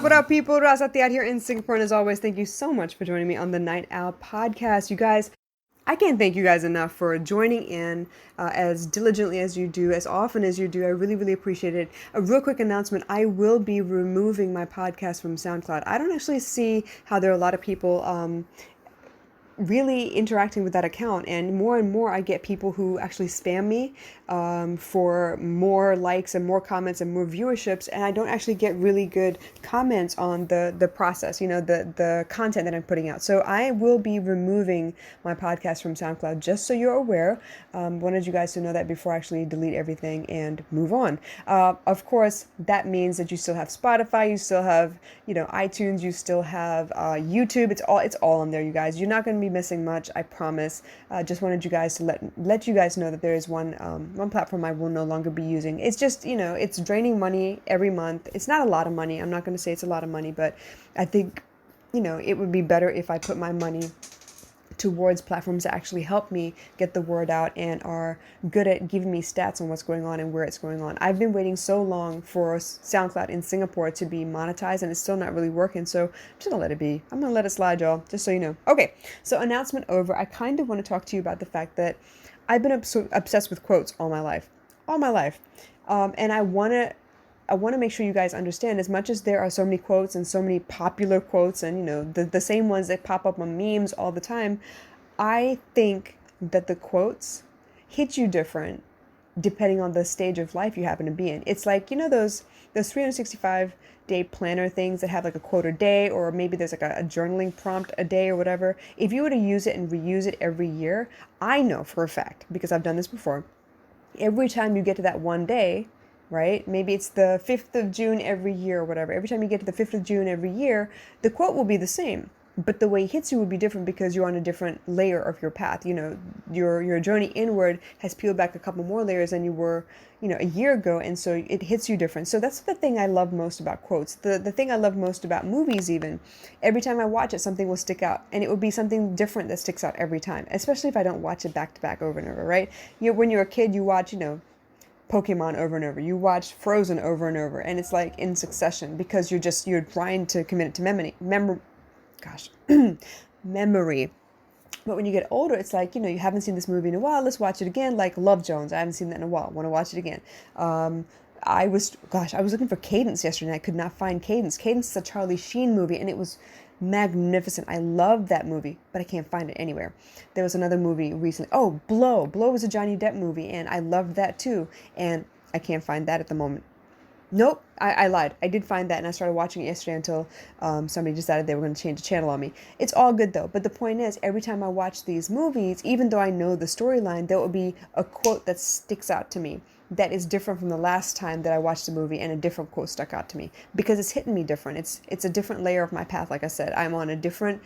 What up, people? Rasatiat here in Singapore, and as always, thank you so much for joining me on the Night Owl podcast. You guys, I can't thank you guys enough for joining in as diligently as you do, as often as you do. I really, really appreciate it. A real quick announcement, I will be removing my podcast from SoundCloud. I don't actually see how there are a lot of people really interacting with that account, and more I get people who actually spam me for more likes and more comments and more viewerships, and I don't actually get really good comments on the process, the content that I'm putting out. So I will be removing my podcast from SoundCloud, just so you're aware. Wanted you guys to know that before I actually delete everything and move on. Of course, that means that you still have Spotify, you still have iTunes, you still have YouTube. It's all in there, you guys. You're not going to be missing much, I promise. Just wanted you guys to let you guys know that there is one platform I will no longer be using. It's just, it's draining money every month. It's not a lot of money. I'm not going to say it's a lot of money, but I think, it would be better if I put my money towards platforms that actually help me get the word out and are good at giving me stats on what's going on and where it's going on. I've been waiting so long for SoundCloud in Singapore to be monetized, and it's still not really working, so I'm just gonna let it be. I'm gonna let it slide, y'all, just so you know. Okay, so announcement over. I kind of want to talk to you about the fact that I've been obsessed with quotes all my life. And I want to make sure you guys understand, as much as there are so many quotes and so many popular quotes and, the same ones that pop up on memes all the time, I think that the quotes hit you different depending on the stage of life you happen to be in. It's like, those 365-day planner things that have like a quote a day, or maybe there's like a journaling prompt a day or whatever. If you were to use it and reuse it every year, I know for a fact, because I've done this before, every time you get to that one day, right? Maybe it's the 5th of June every year or whatever. Every time you get to the 5th of June every year, the quote will be the same, but the way it hits you would be different because you're on a different layer of your path. Your journey inward has peeled back a couple more layers than you were, a year ago. And so it hits you different. So that's the thing I love most about quotes. The thing I love most about movies, even, every time I watch it, something will stick out, and it will be something different that sticks out every time, especially if I don't watch it back to back over and over, right? When you're a kid, you watch, Pokemon over and over. You watch Frozen over and over, and it's like in succession because you're trying to commit it to memory. But when you get older, it's like, you haven't seen this movie in a while. Let's watch it again. Like Love Jones. I haven't seen that in a while. Want to watch it again. I was looking for Cadence yesterday, and I could not find Cadence. Cadence is a Charlie Sheen movie, and it was magnificent. I love that movie, but I can't find it anywhere. There was another movie recently. Oh, Blow. Blow was a Johnny Depp movie, and I loved that too. And I can't find that at the moment. Nope, I lied. I did find that, and I started watching it yesterday until somebody decided they were going to change the channel on me. It's all good, though. But the point is, every time I watch these movies, even though I know the storyline, there will be a quote that sticks out to me that is different from the last time that I watched the movie, and a different quote stuck out to me because it's hitting me different. It's a different layer of my path. Like I said, I'm on a different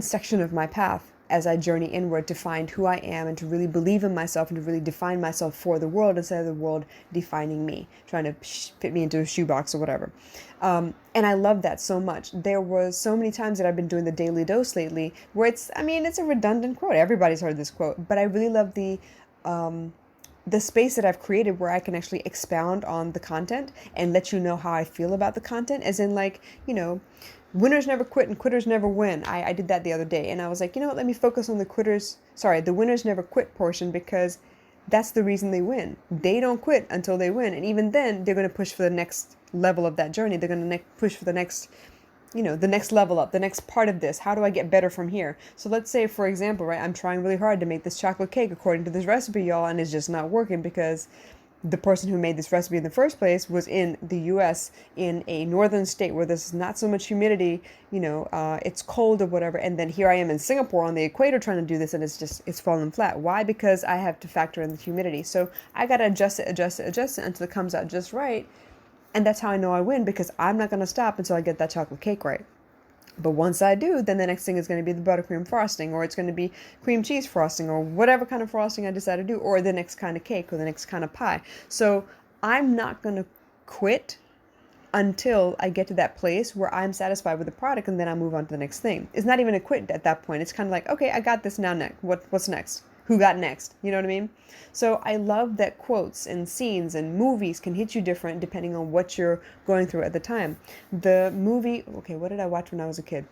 section of my path as I journey inward to find who I am and to really believe in myself and to really define myself for the world instead of the world defining me, trying to fit me into a shoebox or whatever. And I love that so much. There was so many times that I've been doing the daily dose lately where it's a redundant quote. Everybody's heard this quote, but I really love the space that I've created where I can actually expound on the content and let you know how I feel about the content, as in, like, winners never quit and quitters never win. I did that the other day, and I was like, let me focus on the winners never quit portion, because that's the reason they win. They don't quit until they win. And even then, they're going to push for the next level of that journey. They're going to push for the next, the next level up, the next part of this. How do I get better from here? So let's say, for example, right, I'm trying really hard to make this chocolate cake according to this recipe, y'all, and it's just not working because the person who made this recipe in the first place was in the US, in a northern state where there's not so much humidity, it's cold or whatever. And then here I am in Singapore on the equator trying to do this, and it's falling flat. Why? Because I have to factor in the humidity. So I got to adjust it until it comes out just right. And that's how I know I win, because I'm not going to stop until I get that chocolate cake right. But once I do, then the next thing is going to be the buttercream frosting, or it's going to be cream cheese frosting, or whatever kind of frosting I decide to do, or the next kind of cake, or the next kind of pie. So I'm not going to quit until I get to that place where I'm satisfied with the product, and then I move on to the next thing. It's not even a quit at that point. It's kind of like, okay, I got this now. Next, what's next? who got next? You know what I mean? So I love that quotes and scenes and movies can hit you different depending on what you're going through at the time. The movie, okay, what did I watch when I was a kid?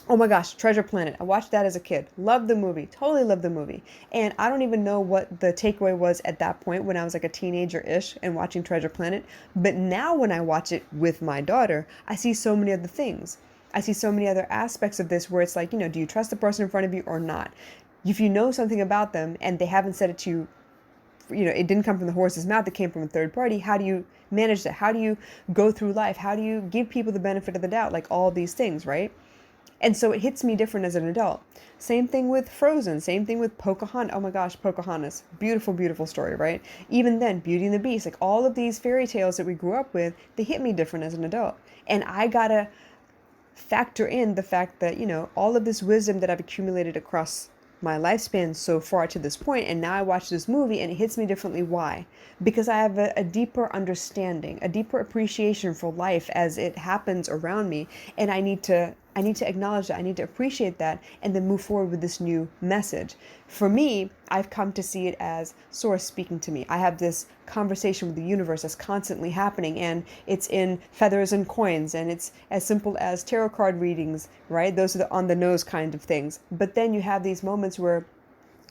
Oh my gosh, Treasure Planet. I watched that as a kid. Loved the movie. Totally loved the movie. And I don't even know what the takeaway was at that point when I was like a teenager-ish and watching Treasure Planet. But now when I watch it with my daughter, I see so many other things. I see so many other aspects of this where it's like, do you trust the person in front of you or not? If you know something about them and they haven't said it to you, it didn't come from the horse's mouth, it came from a third party. How do you manage that? How do you go through life? How do you give people the benefit of the doubt? Like all these things, right? And so it hits me different as an adult. Same thing with Frozen. Same thing with Pocahontas. Oh my gosh, Pocahontas. Beautiful, beautiful story, right? Even then, Beauty and the Beast, like all of these fairy tales that we grew up with, they hit me different as an adult. And I gotta factor in the fact that, all of this wisdom that I've accumulated across my lifespan so far to this point, and now I watch this movie and it hits me differently. Why? Because I have a deeper understanding, a deeper appreciation for life as it happens around me, and I need to acknowledge that, I need to appreciate that, and then move forward with this new message. For me, I've come to see it as Source speaking to me. I have this conversation with the universe that's constantly happening, and it's in feathers and coins, and it's as simple as tarot card readings, right? Those are the on the nose kind of things. But then you have these moments where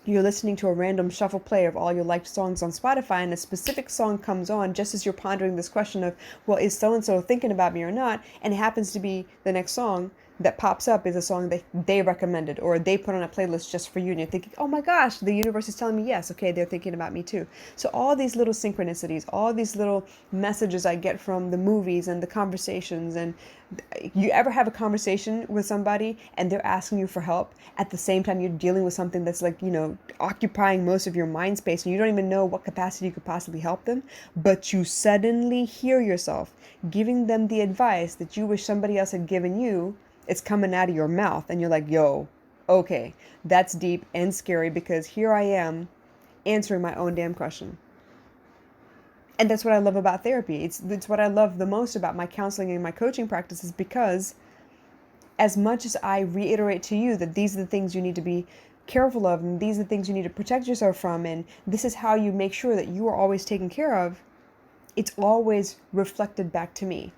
you're listening to a random shuffle play of all your liked songs on Spotify, and a specific song comes on just as you're pondering this question of, well, is so-and-so thinking about me or not? And it happens to be the next song that pops up is a song that they recommended or they put on a playlist just for you. And you're thinking, oh my gosh, the universe is telling me, yes, okay, they're thinking about me too. So all these little synchronicities, all these little messages I get from the movies and the conversations. And you ever have a conversation with somebody and they're asking you for help at the same time you're dealing with something that's like, occupying most of your mind space, and you don't even know what capacity you could possibly help them, but you suddenly hear yourself giving them the advice that you wish somebody else had given you. It's coming out of your mouth and you're like, yo, okay, that's deep and scary because here I am answering my own damn question. And that's what I love about therapy. It's what I love the most about my counseling and my coaching practices, because as much as I reiterate to you that these are the things you need to be careful of, and these are the things you need to protect yourself from, and this is how you make sure that you are always taken care of, it's always reflected back to me.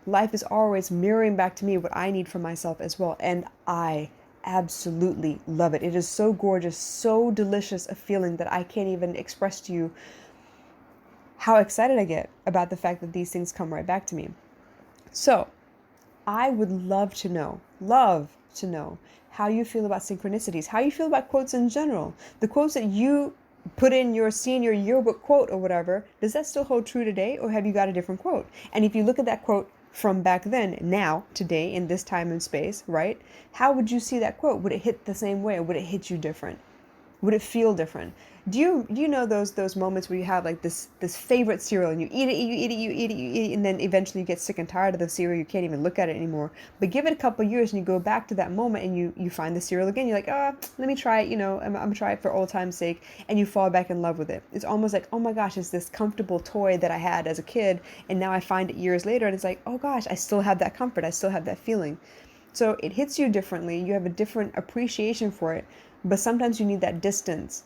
Life is always mirroring back to me what I need for myself as well. And I absolutely love it. It is so gorgeous, so delicious a feeling that I can't even express to you how excited I get about the fact that these things come right back to me. So I would love to know how you feel about synchronicities, how you feel about quotes in general. The quotes that you put in your senior yearbook quote or whatever, does that still hold true today, or have you got a different quote? And if you look at that quote from back then, now, today, in this time and space, right? How would you see that quote? Would it hit the same way? Or would it hit you different? Would it feel different? Do you know those moments where you have like this favorite cereal and you eat it, and then eventually you get sick and tired of the cereal, you can't even look at it anymore. But give it a couple of years and you go back to that moment and you find the cereal again. You're like, let me try it, I'm gonna try it for old time's sake, and you fall back in love with it. It's almost like, oh my gosh, it's this comfortable toy that I had as a kid, and now I find it years later and it's like, oh gosh, I still have that comfort, I still have that feeling. So it hits you differently, you have a different appreciation for it, but sometimes you need that distance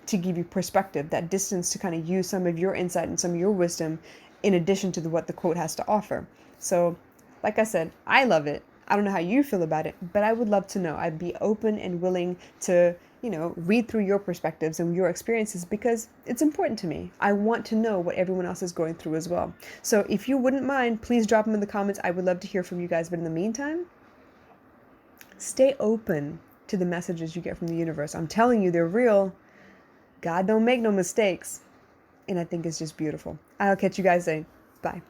to give you perspective, that distance to kind of use some of your insight and some of your wisdom in addition to what the quote has to offer. So, like I said, I love it. I don't know how you feel about it, but I would love to know. I'd be open and willing to, read through your perspectives and your experiences, because it's important to me. I want to know what everyone else is going through as well. So if you wouldn't mind, please drop them in the comments. I would love to hear from you guys. But in the meantime, stay open to the messages you get from the universe. I'm telling you, they're real. God don't make no mistakes. And I think it's just beautiful. I'll catch you guys then. Bye.